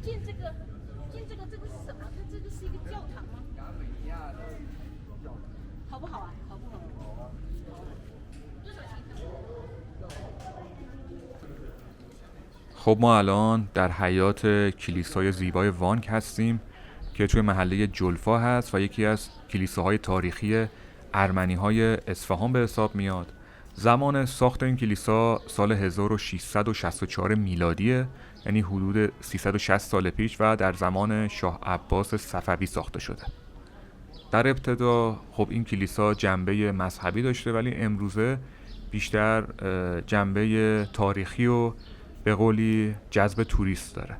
这个是什么？这个是一个教堂吗？好不好啊？好不好？多少钱？ خب ما الان در حیاط کلیسای زیبای وانک هستیم که توی محله جلفا هست و یکی از کلیساهای تاریخی ارمنی‌های اصفهان به حساب میاد. زمان ساخت این کلیسا سال 1664 میلادیه، یعنی حدود 360 سال پیش و در زمان شاه عباس صفوی ساخته شده. در ابتدا خب این کلیسا جنبه مذهبی داشته ولی امروزه بیشتر جنبه تاریخی و به قولی جذب توریست داره.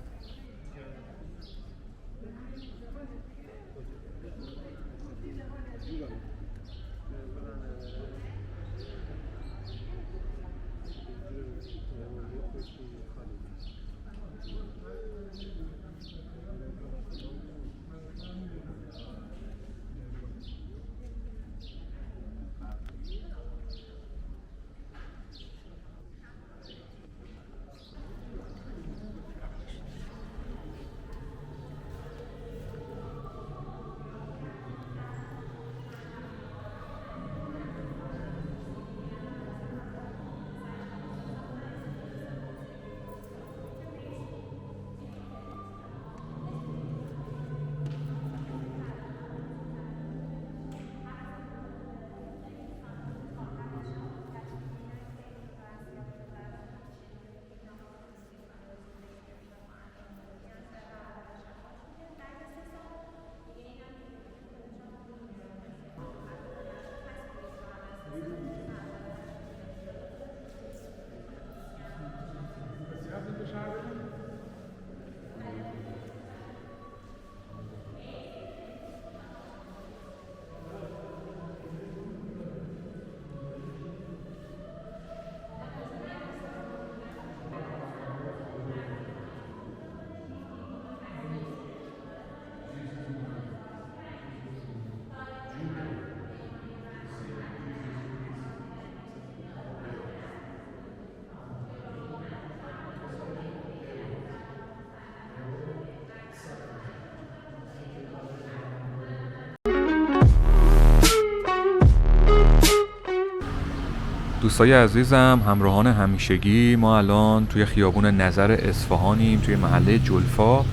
دوستای عزیزم، همراهان همیشگی، ما الان توی خیابون نظر اصفهانیم، توی محله جلفا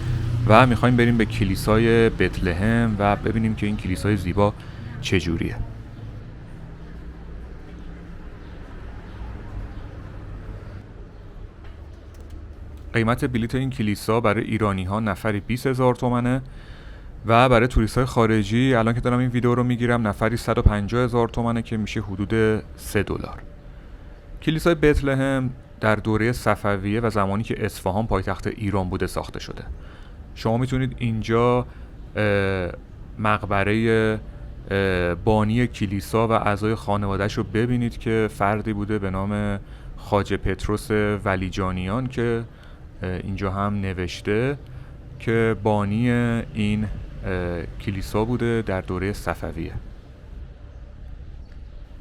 و میخوایم بریم به کلیسای بتلهم و ببینیم که این کلیسای زیبا چجوریه. قیمت بلیت این کلیسا برای ایرانی ها نفری 20,000 تومنه و برای توریست های خارجی الان که دارم این ویدیو رو میگیرم نفری 150,000 تومنه که میشه حدود $3. کلیسای بتلهم در دوره صفویه و زمانی که اصفهان پایتخت ایران بوده ساخته شده. شما میتونید اینجا مقبره بانی کلیسا و اعضای خانواده‌اش رو ببینید که فردی بوده به نام خواجه پطرس ولیجانیان که اینجا هم نوشته که بانی این کلیسا بوده در دوره صفویه.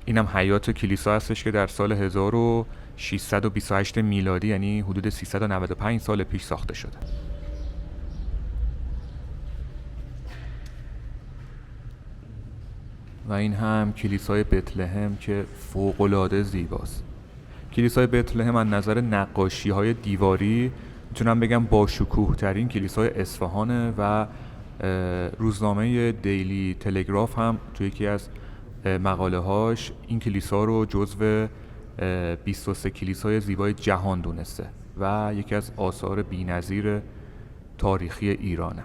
اینم حیاط کلیسا هستش که در سال 1628 میلادی یعنی حدود 395 سال پیش ساخته شده. و این هم کلیسای بتلهم که فوق‌العاده زیباست. کلیسای بتلهم از نظر نقاشی‌های دیواری میتونم بگم با شکوه ترین کلیسای اصفهانه و روزنامه دیلی تلگراف هم توی یکی از مقاله هاش این کلیسا رو جزو 23 کلیسای زیبای جهان دونسته و یکی از آثار بی‌نظیر تاریخی ایرانه.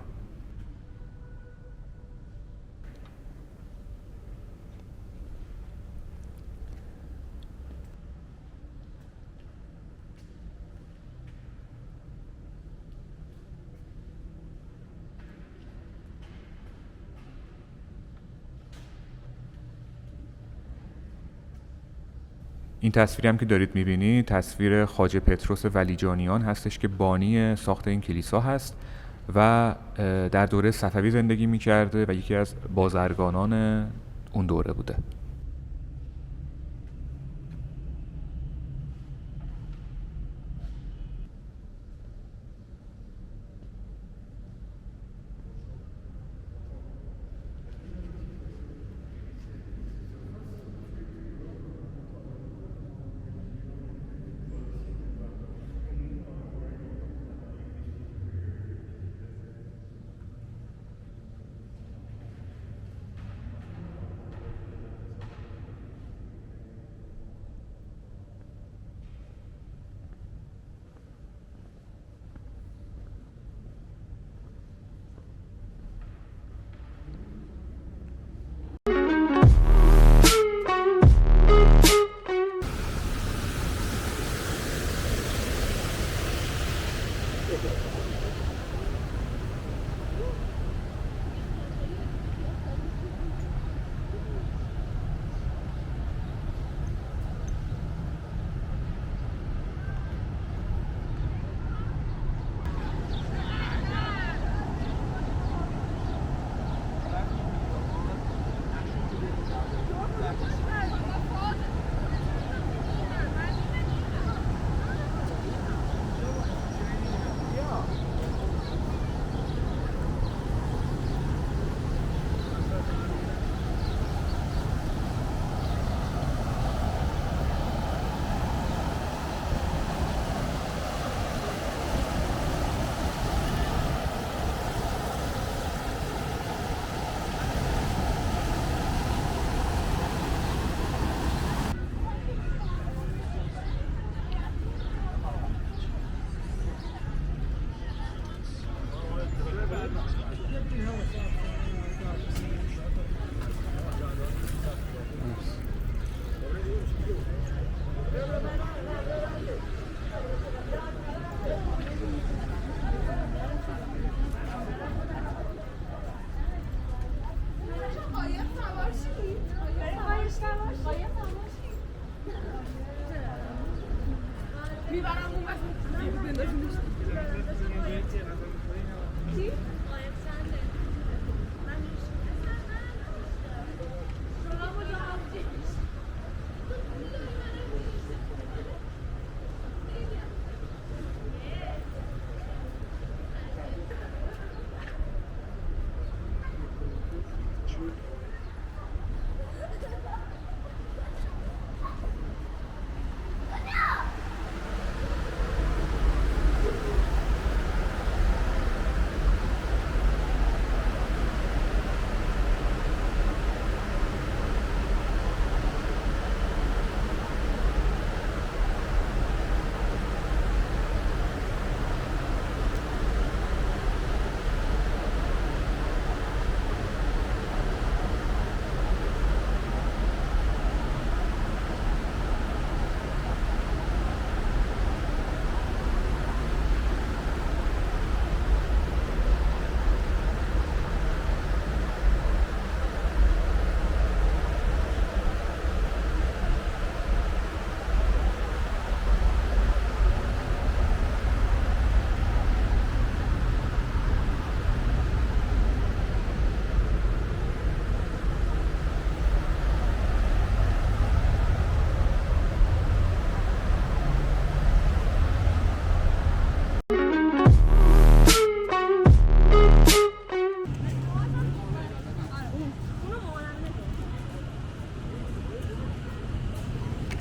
این تصویری هم که دارید میبینید تصویر خواجه پطرس ولیجانیان هستش که بانی ساخت این کلیسا هست و در دوره صفوی زندگی میکرده و یکی از بازرگانان اون دوره بوده.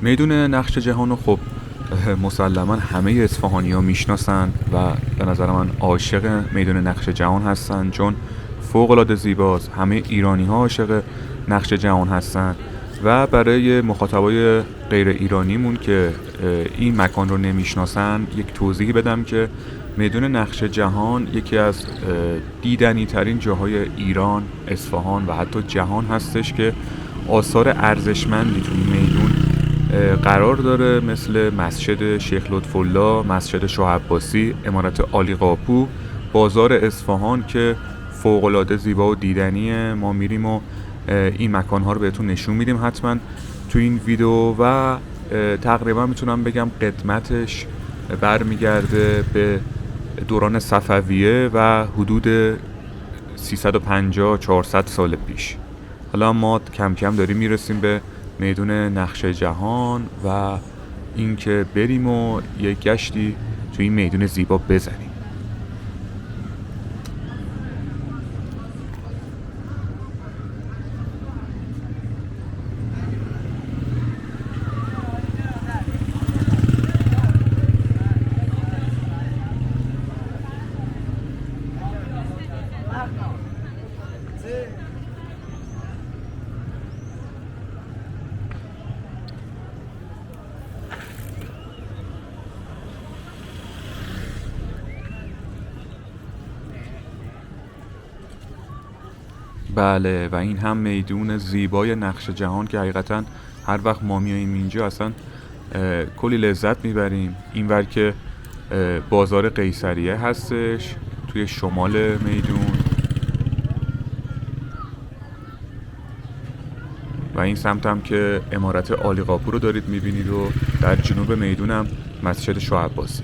میدون نقش جهان رو خب مسلما همه اصفهانی‌ها میشناسن و به نظر من عاشق میدون نقش جهان هستن، چون فوق‌العاده زیباست. همه ایرانی‌ها عاشق نقش جهان هستن و برای مخاطبای غیر ایرانیمون که این مکان رو نمیشناسن یک توضیحی بدم که میدون نقش جهان یکی از دیدنی ترین جاهای ایران، اصفهان و حتی جهان هستش که آثار ارزشمندی توی میدون قرار داره، مثل مسجد شیخ لطف‌الله، مسجد شاه عباسی، عمارت عالی قاپو، بازار اصفهان که فوق‌العاده زیبا و دیدنیه. ما میریم و این مکان‌ها رو بهتون نشون میدیم حتما تو این ویدیو و تقریبا میتونم بگم قدمتش برمیگرده به دوران صفویه و حدود 350-400 سال پیش. حالا ما کم کم داریم میرسیم به میدون نقش جهان و اینکه بریم و یک گشتی تو این میدون زیبا بزنیم. بله، و این هم میدون زیبای نقش جهان که حقیقتا هر وقت ما میاییم اینجا اصلا کلی لذت میبریم. اینور که بازار قیصریه هستش توی شمال میدون و این سمت هم که عمارت عالی قاپو رو دارید میبینید و در جنوب میدون هم مسجد شاه عباسی.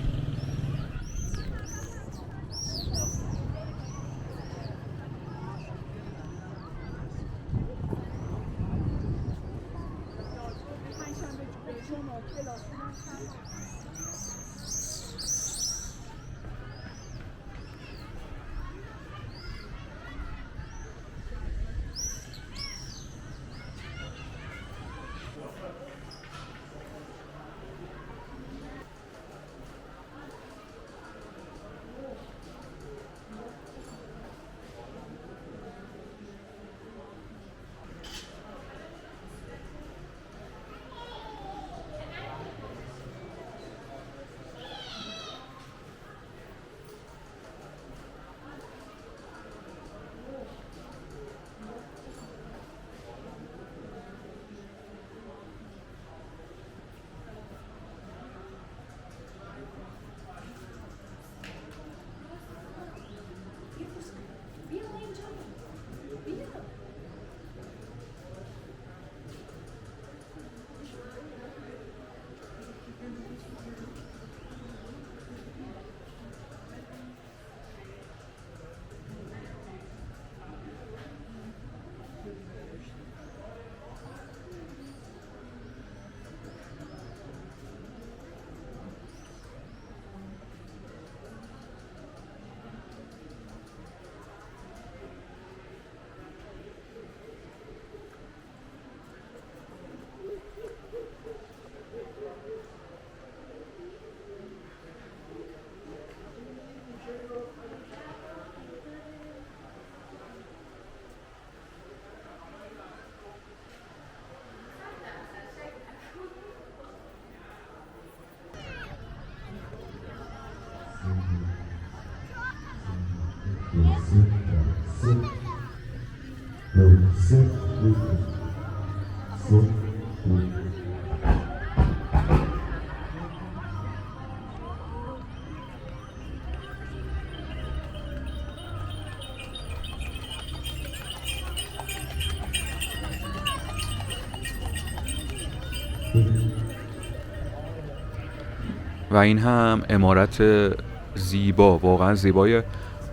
و این هم عمارت زیبا، واقعا زیبای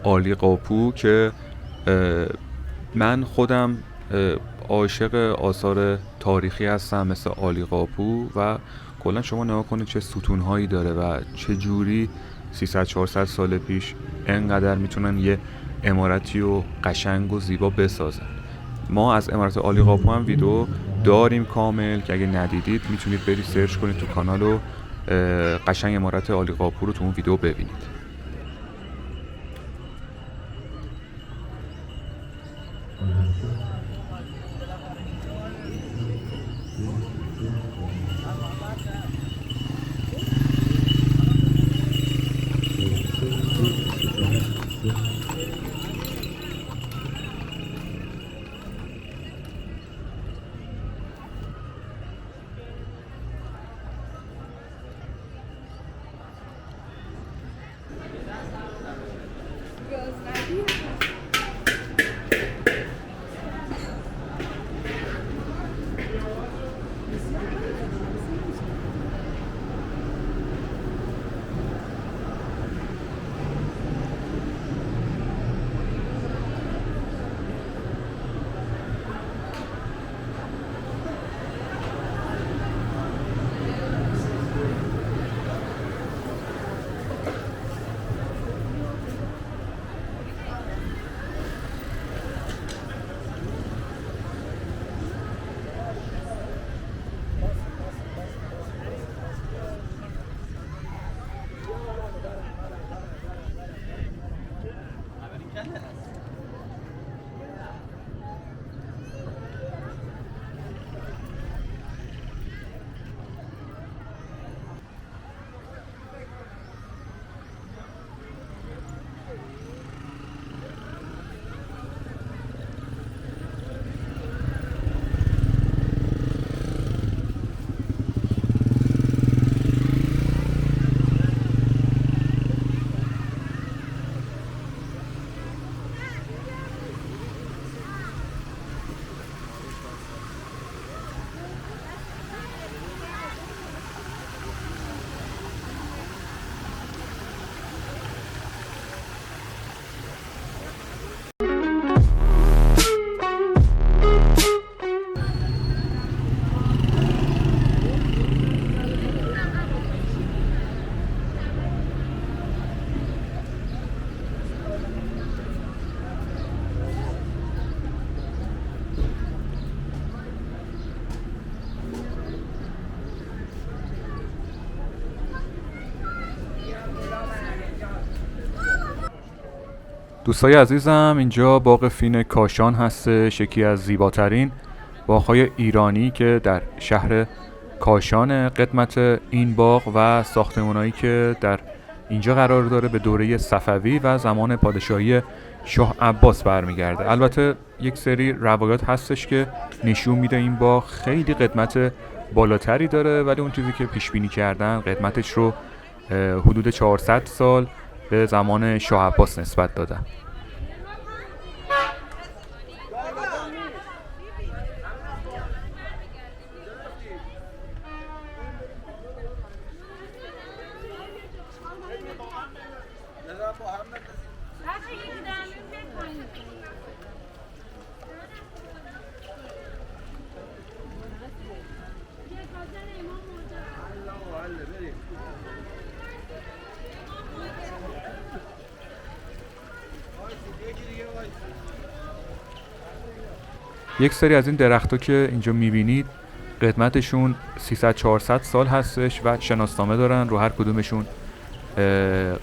عالی قاپو که من خودم عاشق آثار تاریخی هستم مثل عالی قاپو و کلا شما نگاه کنید چه ستونهایی داره و چه جوری 300-400 سال پیش انقدر میتونن یه عمارتی و قشنگ و زیبا بسازن. ما از عمارت عالی قاپو هم ویدیو داریم کامل که اگه ندیدید میتونید برید سرچ کنید تو کانال و قشنگ عمارت عالی قاپو رو تو اون ویدیو ببینید. دوستای عزیزم، اینجا باغ فین کاشان هستش، یکی از زیباترین باغ‌های ایرانی که در شهر کاشان. قدمت این باغ و ساختمانایی که در اینجا قرار داره به دوره صفوی و زمان پادشاهی شاه عباس برمیگرده. البته یک سری روایات هستش که نشون میده این باغ خیلی قدمت بالاتری داره، ولی اون چیزی که پیش بینی کردن قدمتش رو حدود 400 سال به زمان شاه عباس نسبت دادن. یک سری از این درخت‌ها که اینجا می‌بینید قدمتشون 300-400 سال هستش و شناسنامه دارن، رو هر کدومشون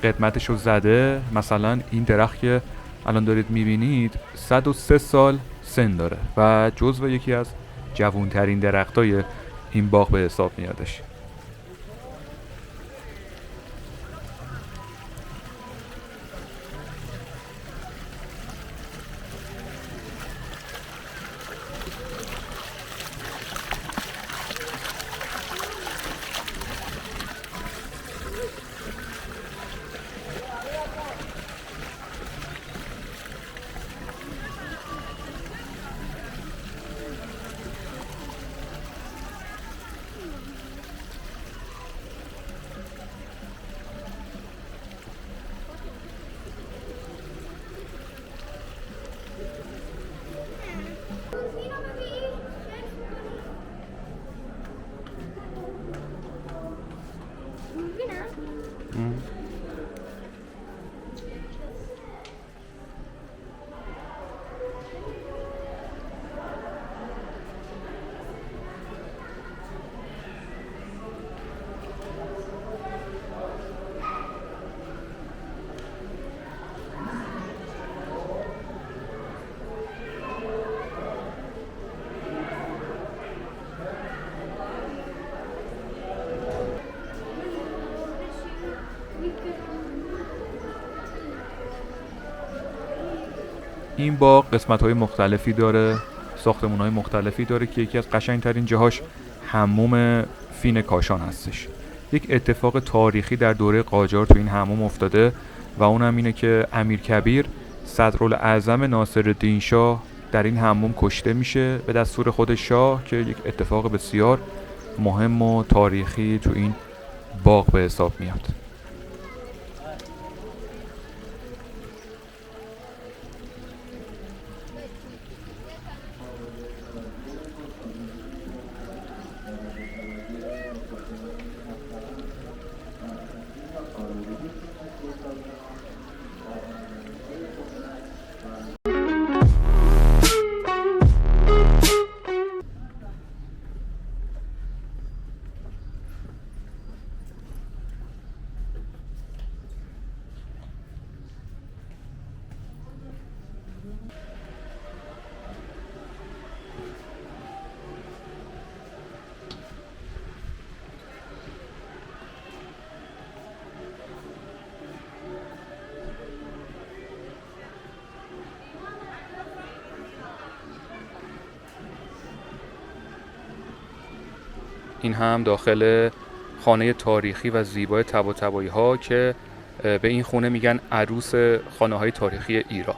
قدمتشو زده. مثلا این درخت که الان دارید می‌بینید 103 سال سن داره و جزو یکی از جوان‌ترین درخت‌های این باغ به حساب میادش. این باغ قسمت‌های مختلفی داره، ساختمان‌های مختلفی داره که یکی از قشنگ‌ترین جاهاش حموم فین کاشان هستش. یک اتفاق تاریخی در دوره قاجار تو این حموم افتاده و اونم اینه که امیرکبیر صدرالاعظم ناصرالدین شاه در این حموم کشته میشه به دستور خود شاه، که یک اتفاق بسیار مهم و تاریخی تو این باغ به حساب میاد. این هم داخل خانه تاریخی و زیبای طباطبایی ها که به این خونه میگن عروس خانه های تاریخی ایران.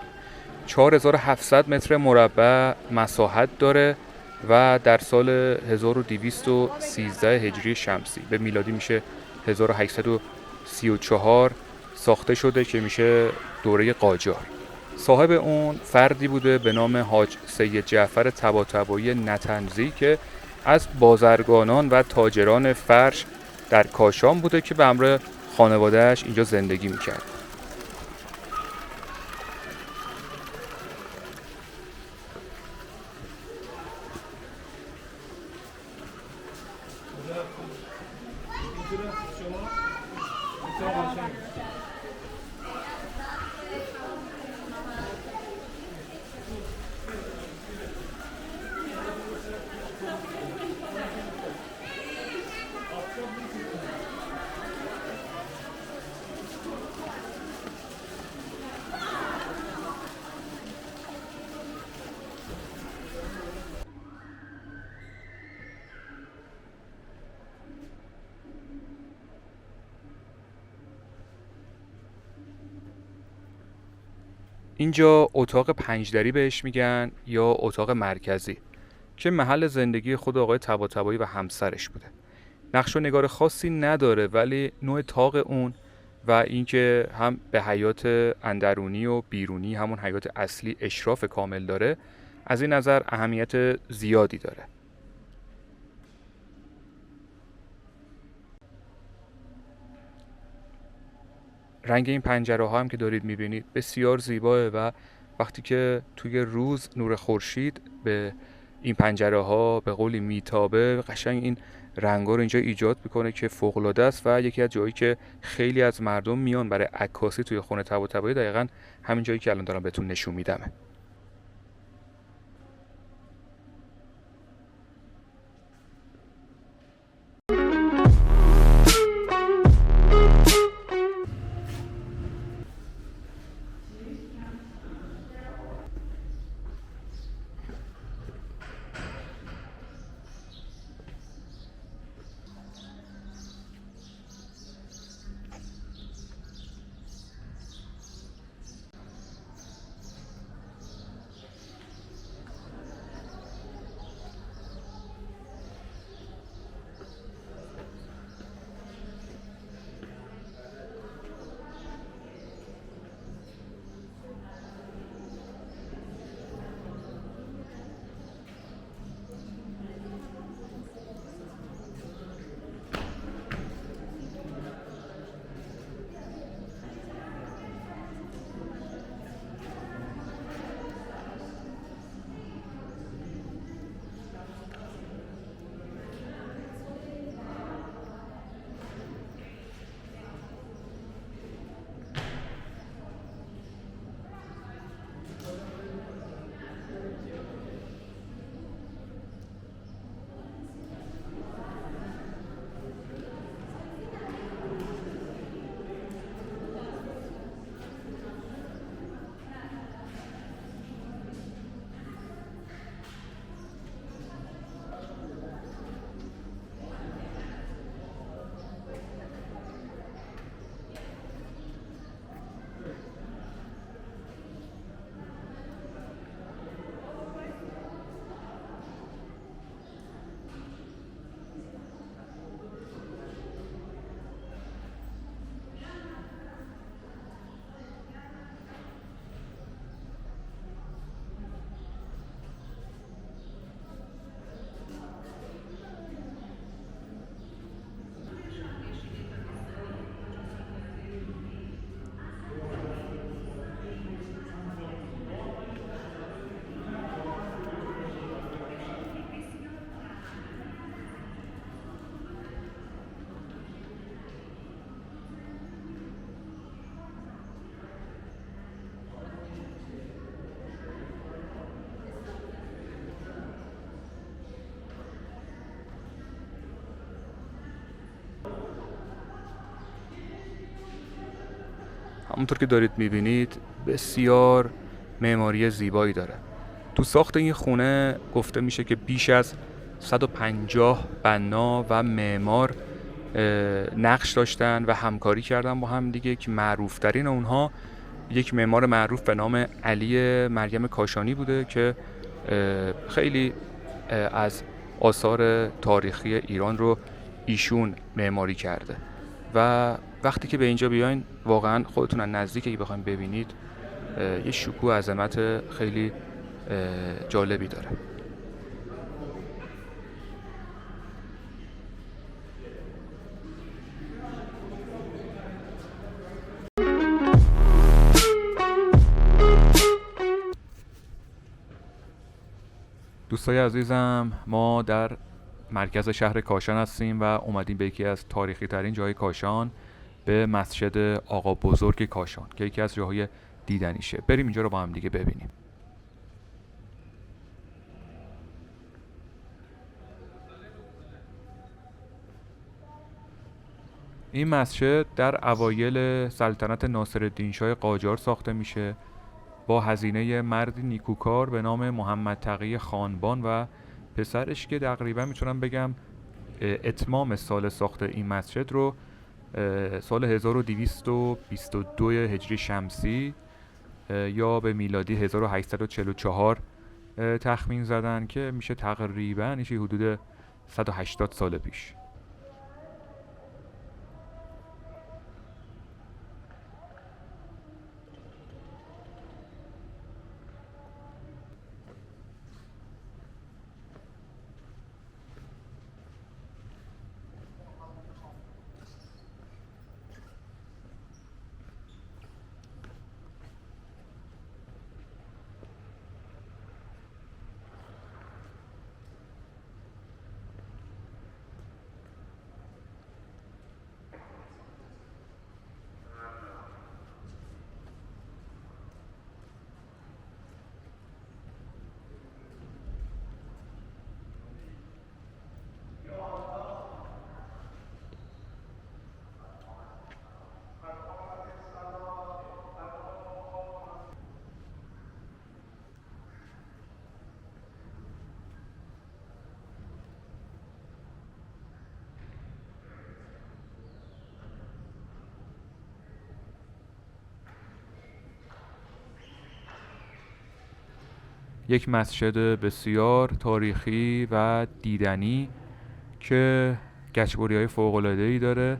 4700 متر مربع مساحت داره و در سال 1213 هجری شمسی به میلادی میشه 1834 ساخته شده که میشه دوره قاجار. صاحب اون فردی بوده به نام حاج سید جعفر طباطبایی نطنزی که از بازرگانان و تاجران فرش در کاشان بوده که به همراه خانواده‌اش اینجا زندگی میکرد. اینجا اتاق پنجدری بهش میگن یا اتاق مرکزی که محل زندگی خود آقای طباطبایی و همسرش بوده. نقش و نگار خاصی نداره ولی نوع طاق اون و اینکه هم به حیات اندرونی و بیرونی همون حیات اصلی اشراف کامل داره، از این نظر اهمیت زیادی داره. رنگ این پنجره ها هم که دارید میبینید بسیار زیباه و وقتی که توی روز نور خورشید به این پنجره ها به قولی میتابه، قشنگ این رنگا رو اینجا ایجاد میکنه که فوق العاده است و یکی از جایی که خیلی از مردم میان برای عکاسی توی خونه طباطبایی دقیقاً همین جایی که الان دارم بهتون نشون میدمه. همونطور که دارید میبینید بسیار معماری زیبایی داره. تو ساخت این خونه گفته میشه که بیش از 150 بنا و معمار نقش داشتن و همکاری کردن با هم دیگه که معروف ترین اونها یک معمار معروف به نام علی مریم کاشانی بوده که خیلی از آثار تاریخی ایران رو ایشون معماری کرده و وقتی که به اینجا بیاین واقعا خودتون از نزدیک اگه بخواید ببینید یه شکوه عظمت خیلی جالبی داره. دوستای عزیزم، ما در مرکز شهر کاشان هستیم و اومدیم به یکی از تاریخی ترین جای کاشان، به مسجد آقا بزرگ کاشان که یکی از جاهای دیدنیشه. بریم اینجا رو با هم دیگه ببینیم. این مسجد در اوایل سلطنت ناصرالدین شاه قاجار ساخته میشه با هزینه مردی نیکوکار به نام محمد تقی خانبان و پسرش که تقریبا میتونم بگم اتمام سال ساخت این مسجد رو سال 1222 هجری شمسی یا به میلادی 1844 تخمین زدن که میشه تقریبا حدود 180 سال پیش. یک مسجد بسیار تاریخی و دیدنی که گچبری‌های فوق‌العاده‌ای داره.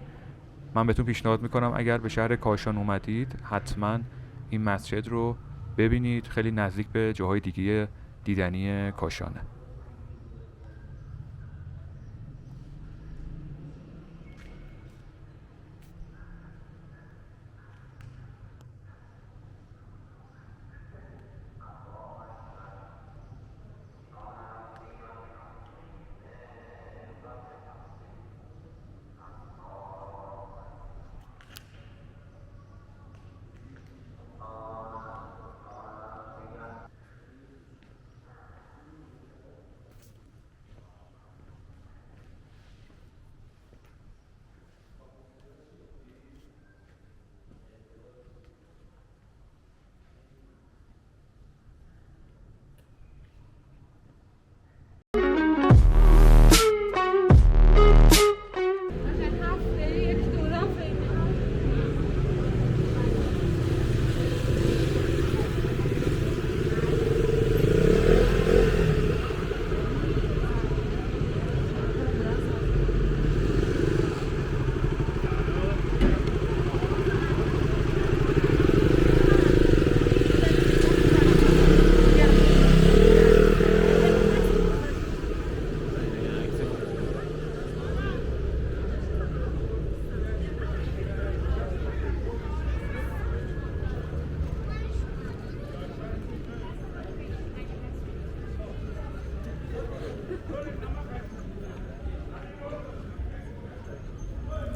من بهتون پیشنهاد میکنم اگر به شهر کاشان اومدید حتما این مسجد رو ببینید، خیلی نزدیک به جاهای دیگه دیدنی کاشانه.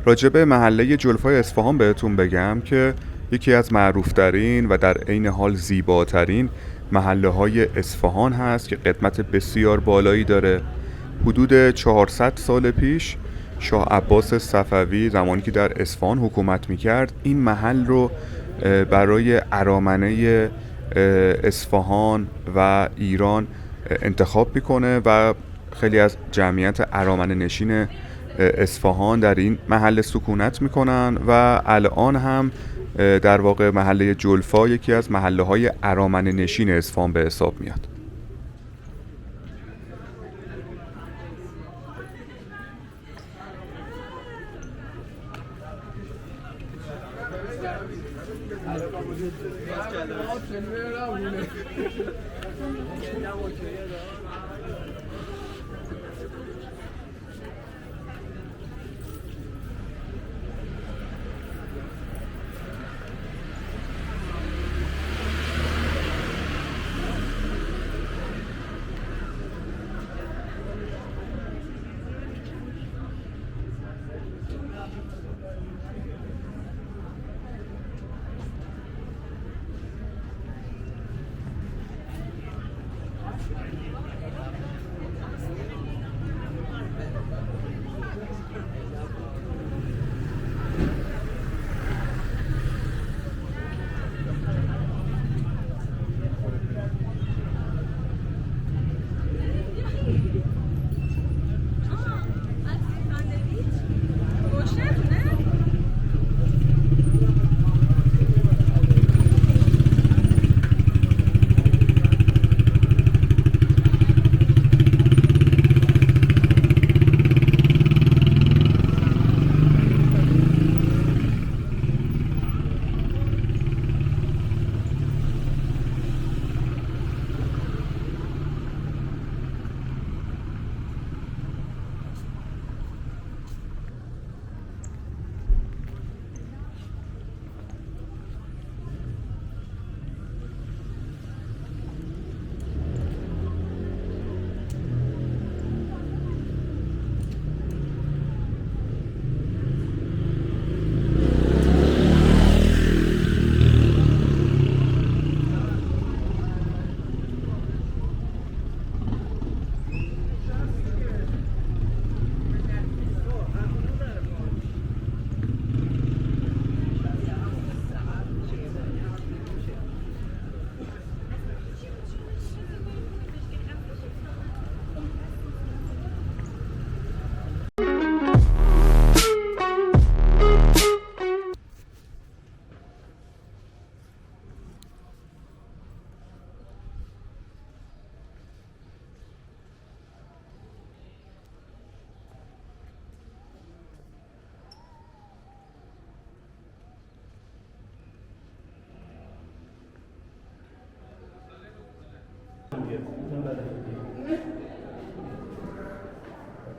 راجب محله جلفای اصفهان بهتون بگم که یکی از معروفترین و در عین حال زیباترین محله های اصفهان هست که قدمت بسیار بالایی داره. حدود 400 سال پیش شاه عباس صفوی زمانی که در اصفهان حکومت میکرد این محل رو برای ارامنه اصفهان و ایران انتخاب میکنه و خیلی از جمعیت ارامنه نشین اصفهان در این محل سکونت میکنن و الان هم در واقع محله جلفا یکی از محله های ارامنه نشین اصفهان به حساب میاد.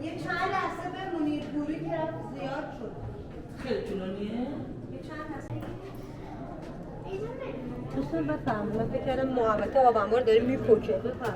یه چند لحظه بمونید، گوری که زیاد شد. خیلی طولانیه؟ یه چند لحظه. دوستان بفرم، من فکر کردم محبت آب انبار داره میپکه. بفرم.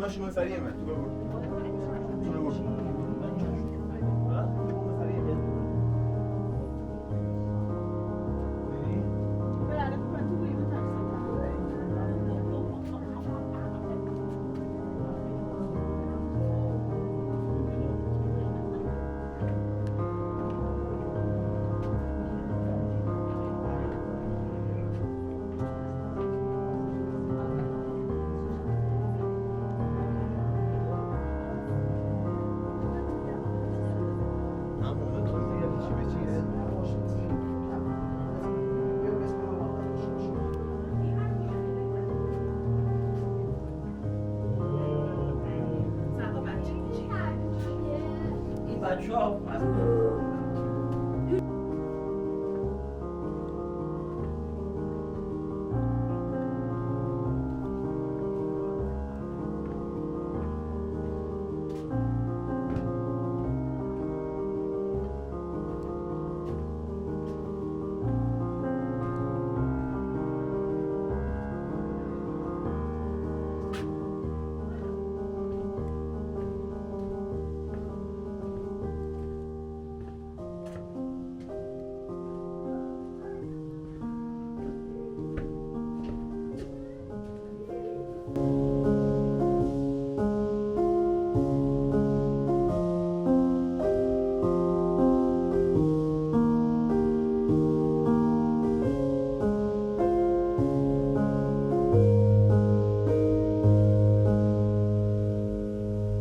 همش اون سریه من تو ببر تو ببر بچه‌ها